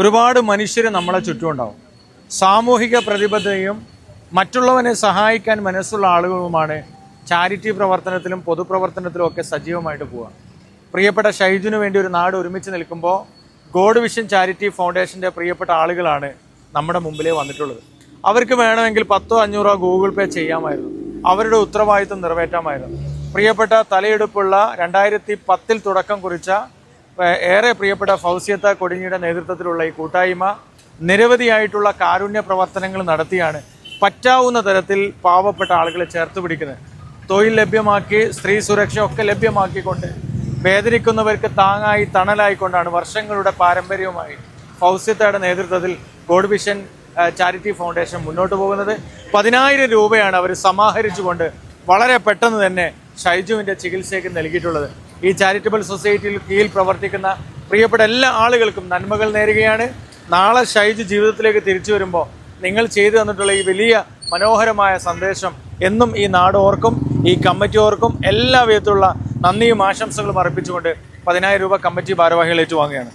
ഒരുപാട് മനുഷ്യർ നമ്മളെ ചുറ്റുമുണ്ടാവും. സാമൂഹിക പ്രതിബദ്ധതയും മറ്റുള്ളവനെ സഹായിക്കാൻ മനസ്സുള്ള ആളുകളുമാണ് ചാരിറ്റി പ്രവർത്തനത്തിലും പൊതുപ്രവർത്തനത്തിലും ഒക്കെ സജീവമായിട്ട് പോവുക. പ്രിയപ്പെട്ട ഷൈജുവിന് വേണ്ടി ഒരു നാട് ഒരുമിച്ച് നിൽക്കുമ്പോൾ ഗോഡ് വിഷൻ ചാരിറ്റി ഫൗണ്ടേഷൻ്റെ പ്രിയപ്പെട്ട ആളുകളാണ് നമ്മുടെ മുമ്പിലേ വന്നിട്ടുള്ളത്. അവർക്ക് വേണമെങ്കിൽ 10-500 ഗൂഗിൾ പേ ചെയ്യാമായിരുന്നു. അവരുടെ ഉത്തരവാദിത്വം നിറവേറ്റാമായിരുന്നു. പ്രിയപ്പെട്ട തലയെടുപ്പുള്ള 2010 തുടക്കം കുറിച്ച ഏറെ പ്രിയപ്പെട്ട ഫൗസിയത്ത കൊടിഞ്ഞിയുടെ നേതൃത്വത്തിലുള്ള ഈ കൂട്ടായ്മ നിരവധിയായിട്ടുള്ള കാരുണ്യ പ്രവർത്തനങ്ങൾ നടത്തിയാണ് പറ്റാവുന്ന തരത്തിൽ പാവപ്പെട്ട ആളുകളെ ചേർത്ത് പിടിക്കുന്നത്. തൊഴിൽ ലഭ്യമാക്കി, സ്ത്രീ സുരക്ഷ ഒക്കെ ലഭ്യമാക്കിക്കൊണ്ട് വേദനിക്കുന്നവർക്ക് താങ്ങായി തണലായിക്കൊണ്ടാണ് വർഷങ്ങളുടെ പാരമ്പര്യവുമായി ഫൗസിയത്തയുടെ നേതൃത്വത്തിൽ ഗോഡ് വിഷൻ ചാരിറ്റി ഫൗണ്ടേഷൻ മുന്നോട്ട് പോകുന്നത്. 10,000 രൂപയാണ് അവർ സമാഹരിച്ചുകൊണ്ട് വളരെ പെട്ടെന്ന് തന്നെ ഷൈജുവിൻ്റെ ചികിത്സയ്ക്ക് നൽകിയിട്ടുള്ളത്. ഈ ചാരിറ്റബിൾ സൊസൈറ്റിയിൽ കീഴിൽ പ്രവർത്തിക്കുന്ന പ്രിയപ്പെട്ട എല്ലാ ആളുകൾക്കും നന്മകൾ നേരുകയാണ്. നാളെ ഷൈജു ജീവിതത്തിലേക്ക് തിരിച്ചു വരുമ്പോൾ നിങ്ങൾ ചെയ്തു തന്നിട്ടുള്ള ഈ വലിയ മനോഹരമായ സന്ദേശം എന്നും ഈ നാട് ഓർക്കും, ഈ കമ്മിറ്റി ഓർക്കും. എല്ലാ വിധത്തിലുള്ള നന്ദിയും ആശംസകളും അർപ്പിച്ചുകൊണ്ട് 10,000 രൂപ കമ്മിറ്റി ഭാരവാഹികൾ ഏറ്റുവാങ്ങുകയാണ്.